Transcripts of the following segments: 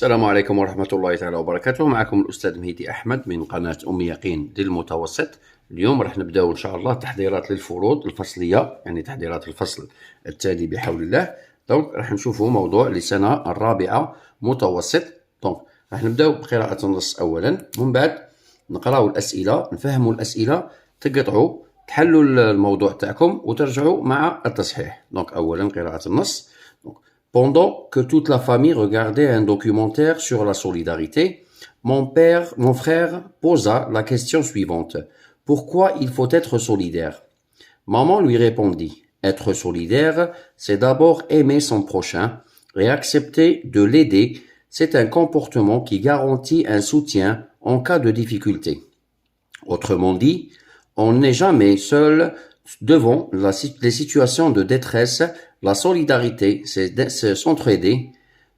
السلام عليكم ورحمة الله تعالى وبركاته. معكم الأستاذ مهدي أحمد من قناة أم يقين للمتوسط. اليوم راح نبداو إن شاء الله تحضيرات للفروض الفصلية، يعني تحضيرات الفصل التالي بحول الله. دونك راح نشوفوا موضوع لسنة الرابعة متوسط. دونك راح نبداو بقراءة النص أولا، من بعد نقراو الأسئلة، نفهموا الأسئلة، تقطعوا، تحلوا الموضوع تاعكم وترجعوا مع التصحيح. دونك أولا قراءة النص. Pendant que toute la famille regardait un documentaire sur la solidarité, mon frère posa la question suivante. Pourquoi il faut être solidaire? Maman lui répondit. Être solidaire, c'est d'abord aimer son prochain et accepter de l'aider. C'est un comportement qui garantit un soutien en cas de difficulté. Autrement dit, on n'est jamais seul devant les situations de détresse. La solidarité, c'est s'entraider,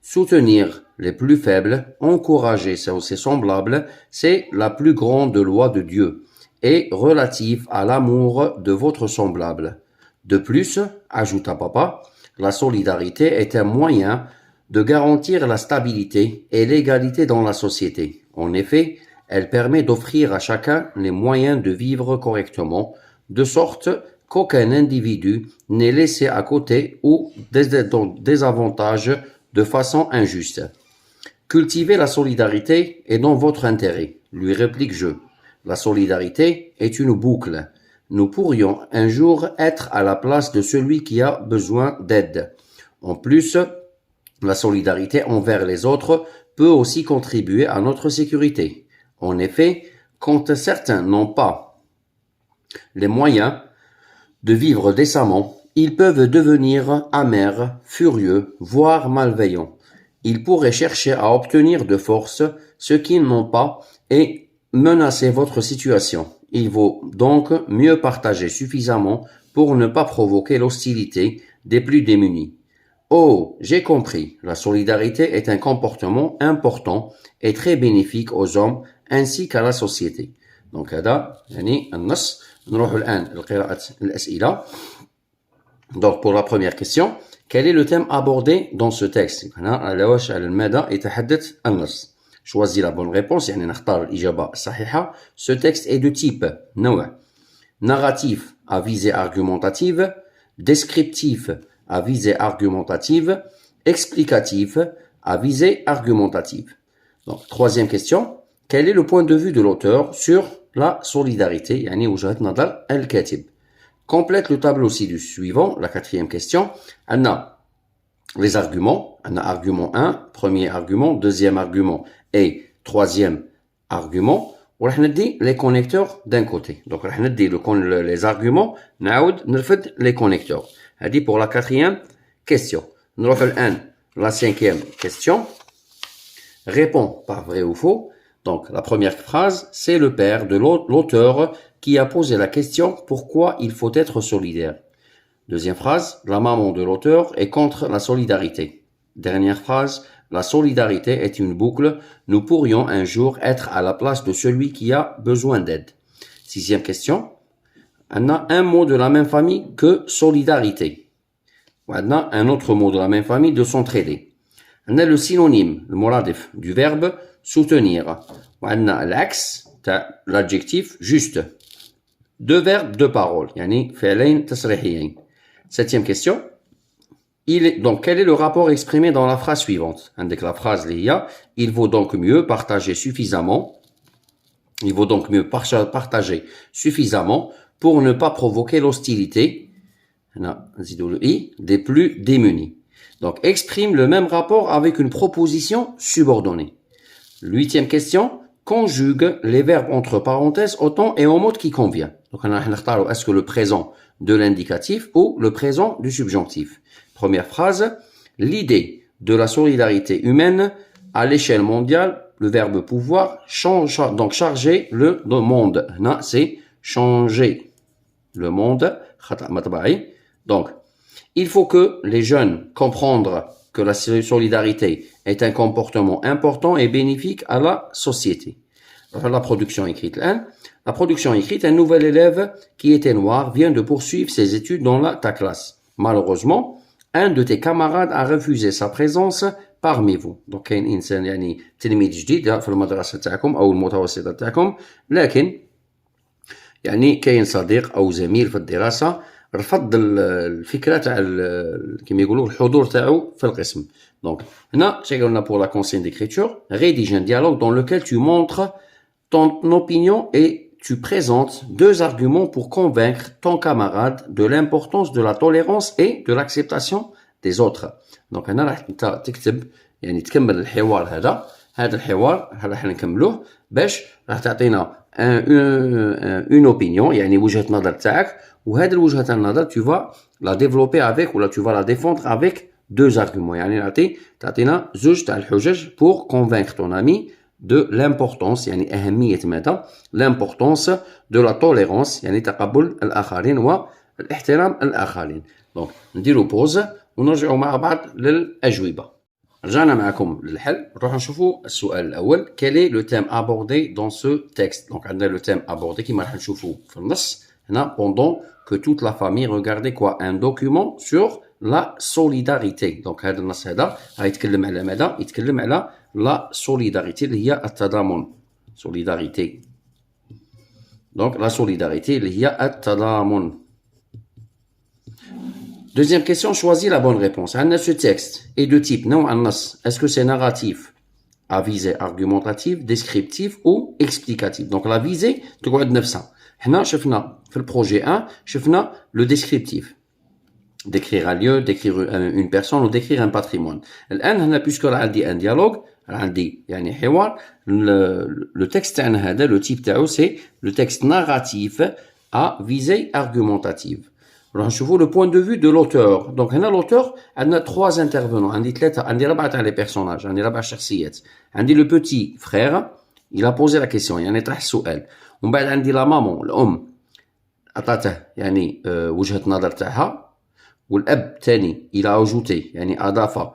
soutenir les plus faibles, encourager ses semblables, c'est la plus grande loi de Dieu et relative à l'amour de votre semblable. De plus, ajouta papa, la solidarité est un moyen de garantir la stabilité et l'égalité dans la société. En effet, elle permet d'offrir à chacun les moyens de vivre correctement, de sorte qu'aucun individu n'est laissé à côté ou désavantage de façon injuste. Cultiver la solidarité est dans votre intérêt, lui réplique-je. La solidarité est une boucle. Nous pourrions un jour être à la place de celui qui a besoin d'aide. En plus, la solidarité envers les autres peut aussi contribuer à notre sécurité. En effet, quand certains n'ont pas les moyens de vivre décemment, ils peuvent devenir amers, furieux, voire malveillants. Ils pourraient chercher à obtenir de force ce qu'ils n'ont pas et menacer votre situation. Il vaut donc mieux partager suffisamment pour ne pas provoquer l'hostilité des plus démunis. Oh, j'ai compris. La solidarité est un comportement important et très bénéfique aux hommes ainsi qu'à la société. Donc, هذا يعني النص. نروح الآن لقراءة الأسئلة. Donc, pour la première question, quel est le thème abordé dans ce texte؟ هنا على واش على ماذا يتحدث النص. Choisis la bonne réponse، يعني نختار الإجابة الصحيحة. Ce texte est de type نوع narratif à visée argumentative, descriptif à visée argumentative, explicatif à visée argumentative. Donc, troisième question, quel est le point de vue de l'auteur sur la solidarité, يعني وجهة نظر الكاتب. Complète le tableau ci-dessus suivant. La quatrième question, on a les arguments, on a argument 1, premier argument, deuxième argument et troisième argument. وراح ندي les connecteurs d'un côté. Donc راح ندي les arguments, نعاود نرفد les connecteurs. هذه pour la quatrième question. نروح الآن la cinquième question. Réponds par vrai ou faux. Donc, la première phrase, c'est le père de l'auteur qui a posé la question « Pourquoi il faut être solidaire ?» Deuxième phrase, la maman de l'auteur est contre la solidarité. Dernière phrase, la solidarité est une boucle. Nous pourrions un jour être à la place de celui qui a besoin d'aide. Sixième question, on a un mot de la même famille que solidarité. On a un autre mot de la même famille de s'entraider. On a le synonyme, le moradif du verbe soutenir. وعندنا العكس تاع l'adjectif juste. Deux verbes, deux paroles. يعني فعلين تصريحيين. Septième question. Donc, quel est le rapport exprimé dans la phrase suivante? عندك la phrase اللي هي il vaut donc mieux partager suffisamment. Il vaut donc mieux partager suffisamment pour ne pas provoquer l'hostilité des plus démunis. Donc, exprime le même rapport avec une proposition subordonnée. Huitième question, conjugue les verbes entre parenthèses au temps et au mode qui convient. Donc, on a est-ce que le présent de l'indicatif ou le présent du subjonctif. Première phrase, l'idée de la solidarité humaine à l'échelle mondiale, le verbe pouvoir, donc charger le monde. Là, c'est changer le monde. Donc, il faut que les jeunes comprennent que la solidarité est un comportement important et bénéfique à la société. La production écrite. La production écrite, un nouvel élève qui était noir vient de poursuivre ses études dans ta classe. Malheureusement, un de tes camarades a refusé sa présence parmi vous. دونك كاين انسان يعني تلميذ جديد في المدرسه تاعكم او المتوسطه تاعكم، لكن يعني كاين صديق او زميل في الدراسه رفض الفكره تاع كيما يقولوا الحضور تاعو في القسم. دونك هنا شي قلنا pour la consigne d'écriture rédige un dialogue dans lequel tu montres ton opinion et tu présentes deux arguments pour convaincre ton camarade de l'importance de la tolérance et de l'acceptation des autres. دونك هنا راح انت تكتب يعني تكمل الحوار هذا الحوار راح نكملوه باش راح تعطينا une opinion يعني وجهة نظر تاعك، وهذه الوجهة النظر tu vas la développer avec ولا tu vas la défendre avec deux arguments يعني تعطينا زوج تاع الحجج pour convaincre ton ami de l'importance يعني أهمية ماذا l'importance de la tolérance يعني تقبل الآخرين والاحترام الآخرين. دونك نديرو بوز ونرجعوا مع بعض للأجوبة. رجعنا معكم للحل، نروح نشوفوا السؤال الأول quel est le thème abordé dans ce texte. دونك عندنا le thème abordé كيما راح نشوفوا في النص هنا pendant que toute la famille regardait quoi un document sur la solidarité. دونك هذا النص هذا يتكلم على ماذا؟ يتكلم على la solidarité اللي هي التضامن solidarité. دونك la solidarité اللي هي التضامن. Deuxième question, choisis la bonne réponse. Ce texte est de type non annas. Est-ce que c'est narratif, à visée argumentative, descriptif ou explicatif? Donc la visée, tu vois, 900. Nous, شفنا في le projet 1, شفنا le descriptif. Décrire un lieu, décrire une personne ou décrire un patrimoine. الآن هنا puisque là عندي un dialogue, عندي يعني حوار, le texte تاعنا هذا, le type تاعو c'est le texte narratif à visée argumentative. راح نشوفوا le point de vue de l'auteur. Donc هنا l'auteur عندنا trois intervenants. عندي 4 تاع les personnages. عندي 4 شخصيات. عندي le petit frère, il a posé la question يعني طرح السؤال. ومن بعد عندي la maman الأم عطاته يعني وجهة نظر تاعها. والأب تاني il a ajouté يعني أضاف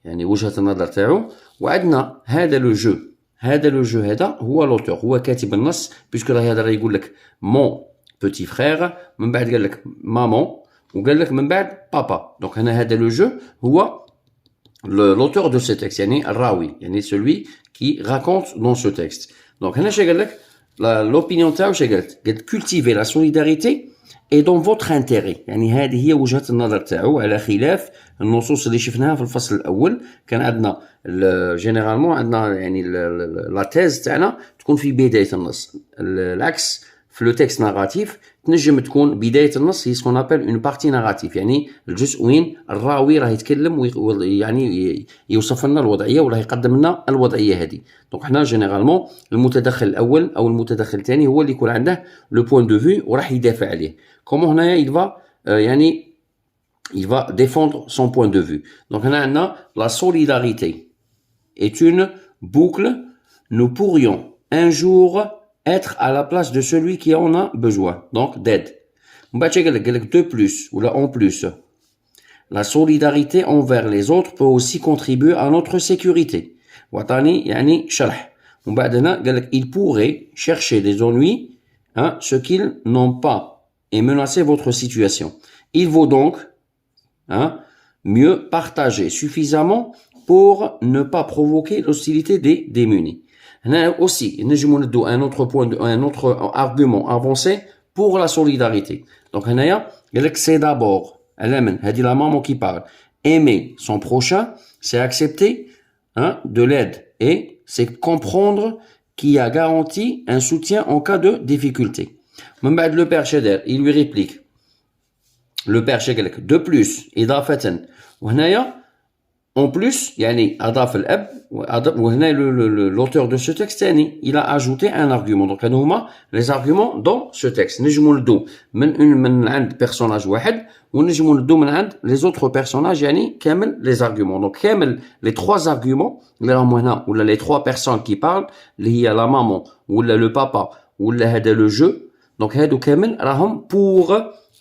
يعني وجهة النظر تاعو. وعندنا هذا le jeu. هذا le jeu هذا هو l'auteur هو كاتب النص puisque هذا راه يقول لك mon petit frère من بعد قال لك maman وقال لك من بعد papa. Donc هنا هذا le jeu هو l'auteur de ce texte يعني الراوي يعني celui qui raconte dans ce texte. Donc هنا شي قال لك l'opinion تاعو شي قالت cultiver la solidarité et dans votre intérêt يعني هذه هي وجهة النظر تاعو على خلاف النصوص اللي شفناها في الفصل الأول. كان عندنا جينيرالمون عندنا يعني لا تيز تاعنا تكون في بداية النص، العكس في لو تكست ناراتيف تنجم تكون بداية النص هي سكون ابل اون بارتي ناراتيف يعني الجزء وين الراوي راه يتكلم يعني يوصف لنا الوضعية ولا يقدم لنا الوضعية هذه. دونك حنا جينيرالمون المتدخل الأول أو المتدخل الثاني هو اللي يكون عنده لو بوين دو فيو وراح يدافع عليه. كومون هنايا il va يعني il va défendre son point de vue. Donc هنا عندنا la solidarité est une boucle. Nous pourrions un jour être à la place de celui qui en a besoin. Donc d'aide. De plus ou là en plus. La solidarité envers les autres peut aussi contribuer à notre sécurité. وطاني يعني شرح. ومن بعد هنا قال لك il pourrait chercher des ennuis ce qu'ils n'ont pas et menacer votre situation. Il vaut donc mieux partager suffisamment pour ne pas provoquer l'hostilité des démunis. هنا aussi نجمو ندو un autre argument avancé pour la solidarité. Donc هنايا قال لك c'est d'abord الامن هذه la maman qui parle. Aimer son prochain c'est accepter de l'aide et c'est comprendre qu'il y a garanti un soutien en cas de difficulté. من بعد le père Cheder il lui réplique. Le père Cheder قال لك de plus إضافة وهنايا en plus يعني أضاف الأب وهنا l'auteur de ce texte ثاني il a ajouté un argument. donc هادو هما les arguments dans ce texte. نجمو ندو من عند personnage واحد ونجمو ندو من عند les autres personnages يعني كامل les arguments. donc كامل les trois arguments اللي راهم هنا ولا les trois personnes qui parlent اللي هي la maman ولا le papa ولا هذا le jeu. donc هادو كامل راهم pour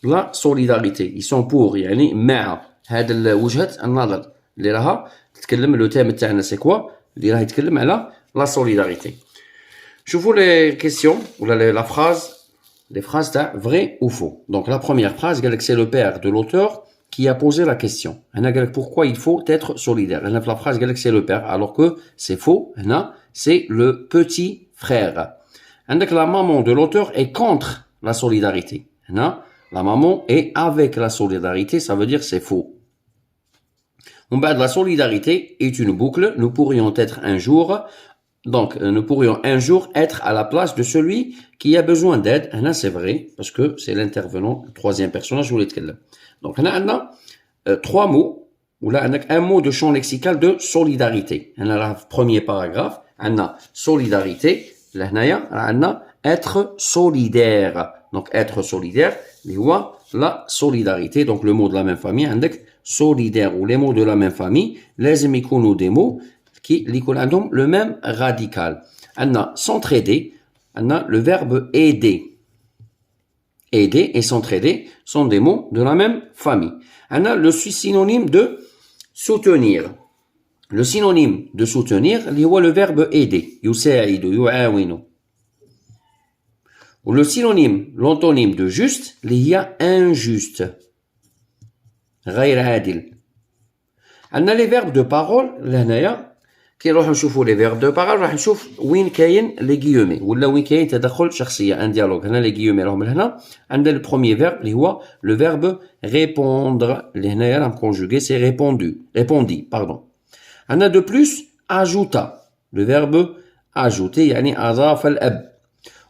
la solidarité. ils sont pour يعني مع هذا وجهة النظر اللي راها تتكلم لو تيم تاعنا سي كوا اللي راه يتكلم على لا سوليداريتي. شوفوا لي كيسيون ولا لا فراز لي فراز تاع vrai ou faux. donc la première phrase قال لك c'est le père de l'auteur qui a posé la question. Pourquoi il faut être solidaire? La phrase c'est le père, alors que c'est faux. C'est le petit frère. La maman de l'auteur est contre la solidarité. La maman est avec la solidarité, ça veut dire c'est faux. La solidarité est une boucle. Nous pourrions être un jour être à la place de celui qui a besoin d'aide. C'est vrai, parce que c'est l'intervenant, le troisième personnage, donc, on a trois mots, ou là, on a un mot de champ lexical de solidarité. On a le premier paragraphe, on a solidarité, là, on a être solidaire. Donc, être solidaire, la solidarité, donc le mot de la même famille, on a solidaire, ou les mots de la même famille, les émicons des mots, qui ont le même radical. On a s'entraider, on a le verbe aider. Aider et s'entraider sont des mots de la même famille. On a le synonyme de soutenir. Le synonyme de soutenir, c'est le verbe aider. يساعد, يعاون. Ou le synonyme, l'antonyme de juste, il y a injuste. غير عادل. On a les verbes de parole, لهنايا كي نروحو نشوفو لي فيرب دو باغال راح نشوف وين كاين لي غيومي ولا وين كاين تدخل شخصيه ان ديالوغ. هنا لي غيومي راهم لهنا. عندنا لو بروميير فيرب اللي هو لو فيرب ريبوندر اللي هنايا راه كونجوغي سي ريبوندي باردون. عندنا دو بلوس اجوتا لو فيرب اجوتي يعني اضاف الاب.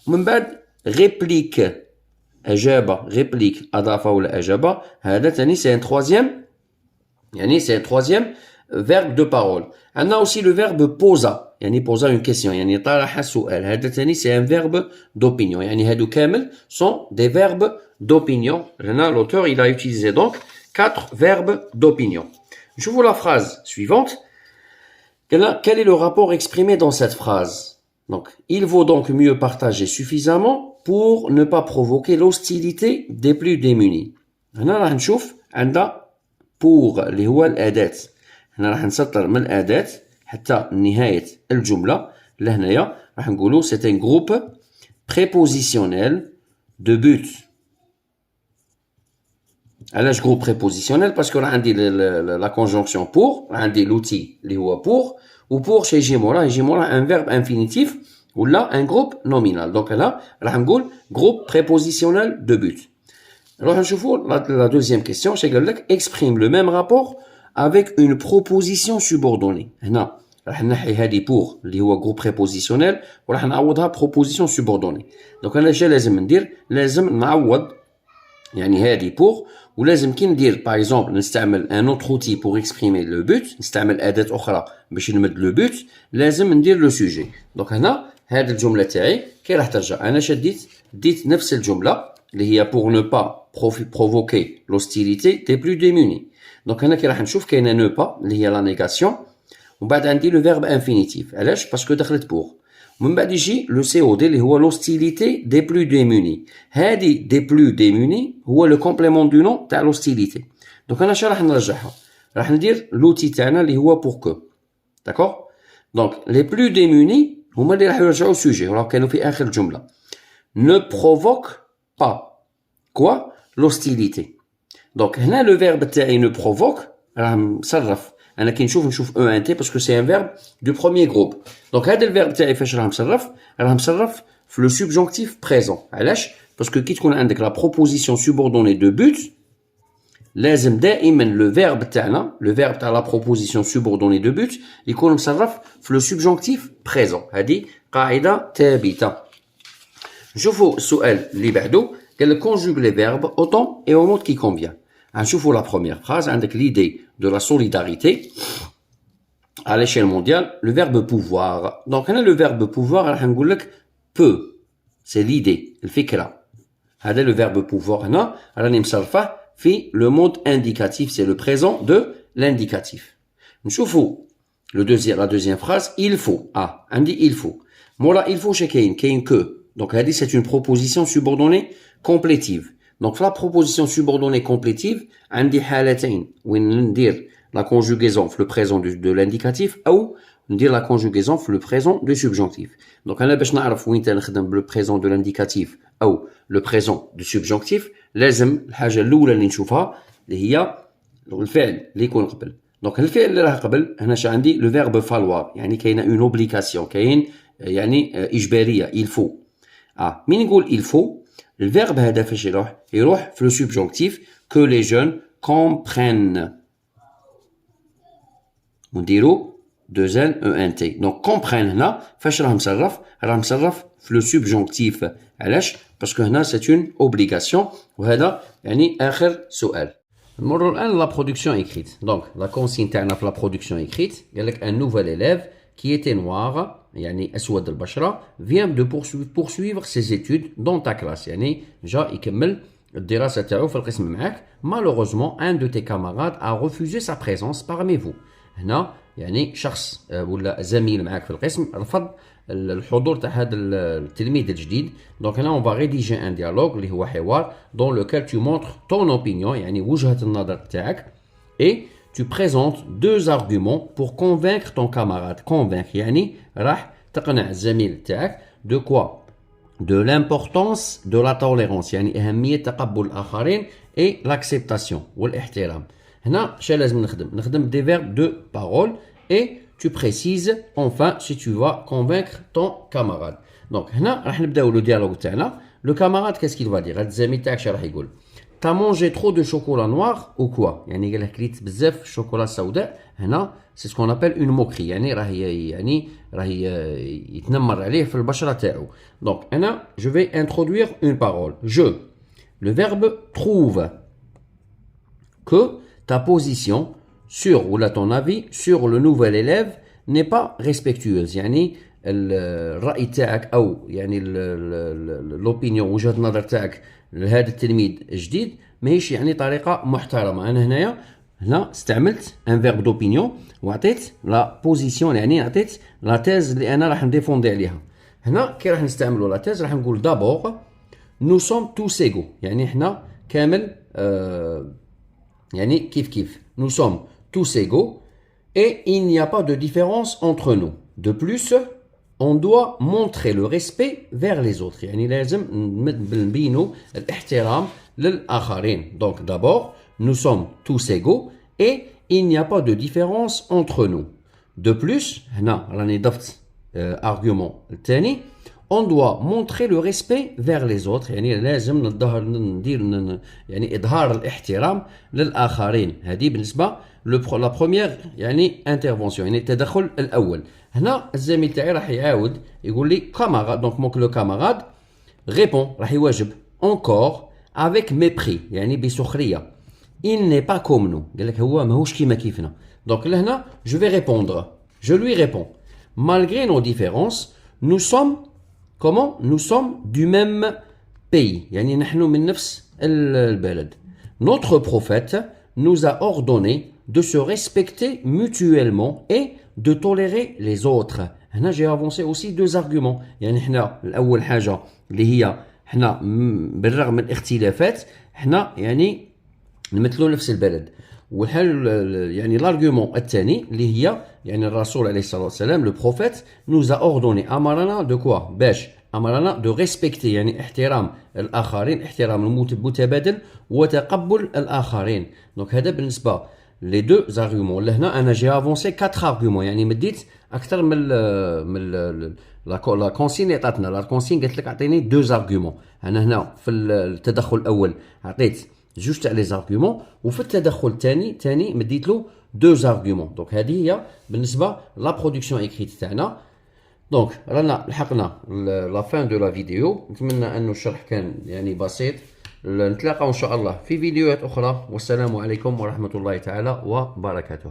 ومن بعد ريبليك اجابه ريبليك اضاف ولا اجابه. هذا ثاني سي ان تروازيام يعني سي ان تروازيام verbe de parole. On a aussi le verbe posa, يعني posa une question, يعني طرح السؤال. هذا ثاني c'est un verbe d'opinion. يعني هادو كامل sont des verbes d'opinion. Là, l'auteur il a utilisé donc 4 verbes d'opinion. Je vous la phrase suivante. Quel est le rapport exprimé dans cette phrase? Donc, il vaut donc mieux partager suffisamment pour ne pas provoquer l'hostilité des plus démunis. هنا راح نشوف عندنا pour اللي هو الأداة. هنا راح نسطر من الأداة حتى نهاية الجملة. لهنايا راح نقولو c'est un groupe prépositionnel de but. علاش groupe prépositionnel؟ باسكو راه عندي la conjonction pour، راه عندي l'outil اللي هو pour، و pour شي يجي موراه un verbe infinitif ولا un groupe nominal. donc là راح نقول groupe prépositionnel de but. alors نشوفو la deuxième question. شي قال لك exprime le même rapport avec une proposition subordonnée. هنا راح نحي هذه pour اللي هو groupe prépositionnel وراح نعوضها proposition subordonnée. donc انا اش لازم ندير؟ لازم نعوض يعني هذه pour، ولازم كي ندير باغ اكزومبل نستعمل ان اوتر اوتي بور اكسبريمي لو بوت، نستعمل اداه اخرى باش نمد لو بوت، لازم ندير لو سوجي. دونك هنا هذه الجمله تاعي كي راح ترجع انا ديت نفس الجمله اللي هي pour ne pas provoquer l'hostilité des plus démunis. دونك هنا كي راح نشوف كاينه نو با اللي هي لا نيغاسيون، ومن بعد عندي لو فيرب انفينيتيف. علاش؟ باسكو دخلت بور. ومن بعد يجي لو سي او دي اللي هو لوستيليتي دي بلو ديموني. هادي دي بلو ديموني هو لو كومبليمون دو نون تاع لوستيليتي. دونك انا راح نرجعها، راح ندير لوتي تاعنا اللي هو بور كو. داكور؟ دونك لي بلو ديموني هما اللي راح يرجعوا سوجي، راهم كانوا في اخر الجمله. ne provoque pas quoi l'hostilité. دونك هنا لو فيرب تاعي ne provoque راه مصرف. انا كي نشوف او ان تي باسكو سي ان فيرب دو بروميير جروب. دونك هذا الفيرب تاعي فاش راه مصرف؟ راه مصرف في لو سوبجونكتيف بريزون. علاش؟ باسكو كي تكون عندك لا بروبوزيسيون سوبوردوني دو بوت لازم دائما لو فيرب تاعنا، لو فيرب تاع لا بروبوزيسيون سوبوردوني دو بوت يكون مصرف في لو سوبجونكتيف بريزون. هذه قاعده ثابته. نشوفوا السؤال اللي بعده. قال لك conjugue les verbes au temps et au mode qui convient. نشوفوا la première phrase. عندك l'idée de la solidarité à l'échelle mondiale, le verbe pouvoir. Donc هنا le verbe pouvoir راح نقول لك peut, c'est l'idée الفكرة. هذا le verbe pouvoir هنا راني مصرفه في le mode indicatif, c'est le présent de l'indicatif. نشوفوا la deuxième phrase. il faut. عندي il faut. مولا il faut شي كاين que. Donc هذه c'est une proposition subordonnée complétive. Donc la proposition subordonnée complétive عندي حالتين وين ندير la conjugaison في le présent de l'indicatif أو ندير la conjugaison في le présent du subjonctif. Donc أنا باش نعرف وين نخدم le présent de l'indicatif أو le présent du subjonctif لازم الحاجة الأولى اللي نشوفها اللي هي الفعل اللي يكون قبل. دونك الفعل اللي راه قبل هنا شا عندي لو فيرب فالوار، يعني كاينه اون اوبليغاسيون، كاين يعني اجباريه il faut. مين نقول il faut الفيرب هذا فاش يروح في لو سوبجونكتيف que les jeunes comprennent ونديرو دوزان او ان تي. دونك كومبرين هنا فاش راه مصرف في لو سوبجونكتيف. علاش؟ باسكو هنا سي اون اوبليغاسيون. وهذا يعني اخر سؤال. نمروا الان لا برودكسيون ايكريت. دونك لا كونسين تاعنا في لا برودكسيون ايكريت قال لك ان نوفال élève qui était noir يعني اسود البشره vient de poursuivre ses études dans ta classe، يعني جا يكمل الدراسه تاعو في القسم معاك. malheureusement un de tes camarades a refusé sa présence parmi vous. هنا يعني شخص ولا زميل معاك في القسم رفض الحضور تاع هذا التلميذ الجديد. دونك هنا on va rédiger un dialogue اللي هو حوار dans lequel tu montres ton opinion يعني وجهة النظر تاعك et tu présentes deux arguments pour convaincre ton camarade. convaincre يعني راح تقنع الزميل تاعك de quoi؟ de l'importance de la tolérance يعني أهمية تقبل الآخرين et l'acceptation والاحترام. هنا شا لازم نخدم des verbes de parole et tu précises enfin si tu vas convaincre ton camarade. Donc هنا راح نبداو لو ديالوغ تاعنا. لو camarade qu'est-ce qu'il va dire؟ هذا الزميل تاعك شا راح يقول؟ t'as mangé trop de chocolat noir ou quoi؟ يعني قال له كليت بزاف الشوكولا السوداء. هنا c'est ce qu'on appelle une moquerie، يعني راه يتنمر عليه في البشره تاعو. Donc هنا je vais introduire une parole. je le verbe trouve que ta position sur ou là ton avis sur le nouvel élève n'est pas respectueuse، يعني الرأي تاعك أو يعني l'opinion وجهة النظر تاعك لهذا التلميذ الجديد ماهيش يعني طريقة محترمة. أنا هنا استعملت ان فيرب دوبينيون وعطيت لا بوزيسيون، يعني عطيت لا تيز اللي أنا راح نديفوندي عليها. هنا كي راح نستعملوا لا تيز راح نقول دابور نو سوم توس ايغو، يعني احنا كامل يعني كيف nous sommes tous égaux et il n'y a pas de différence entre nous. De plus, on doit montrer le respect vers les autres، يعني لازم نبينوا الاحترام للآخرين. Donc d'abord, nous sommes tous égaux et il n'y a pas de différence entre nous. De plus, هنا راني ضفت argument الثاني on doit montrer le respect vers les autres، يعني لازم ندير يعني إظهار الاحترام للآخرين. هذه بالنسبة لا بروميير يعني انترفونسيون، يعني التدخل الأول. هنا الزميل تاعي راح يعاود يقول لي camarade. دونك موك لو camarade répond راح يواجب encore avec mépris يعني بسخرية. il n'est pas comme nous، قال لك هو ماهوش كيما كيفنا. دونك لهنا je vais répondre، je lui réponds malgré nos différences nous sommes comment؟ Nous sommes du même pays، يعني نحن من نفس البلد. Notre prophète nous a ordonné de se respecter mutuellement et de tolérer les autres. هنا j'ai avancé aussi deux arguments، يعني احنا الأول حاجة اللي هي احنا بالرغم من الاختلافات احنا يعني نمثلوا نفس البلد. والحل يعني الارغيومون الثاني اللي هي يعني الرسول عليه الصلاه والسلام لو بروفيت نوزا اوردوني امرنا دو كوا باش امرنا دو ريسبكتي يعني احترام الاخرين، احترام المتبادل وتقبل الاخرين. دونك هذا بالنسبه لي دو زارغيومون. لهنا انا جي افونسي 4 ارغيومون، يعني مديت اكثر من لا كونسين اللي عطاتنا. لا كونسين قالت لك اعطيني دو زارغيومون. انا هنا في التدخل الاول عطيت جوج تاع لي زارغيومون، وفي التدخل الثاني مديت له دو زارغيومون. دونك هذه هي بالنسبه لا برودكسيون ايكريت تاعنا. دونك رانا لحقنا لا فان دو لا فيديو. نتمنى انه الشرح كان يعني بسيط. نتلاقاو ان شاء الله في فيديوهات اخرى، والسلام عليكم ورحمه الله تعالى وبركاته.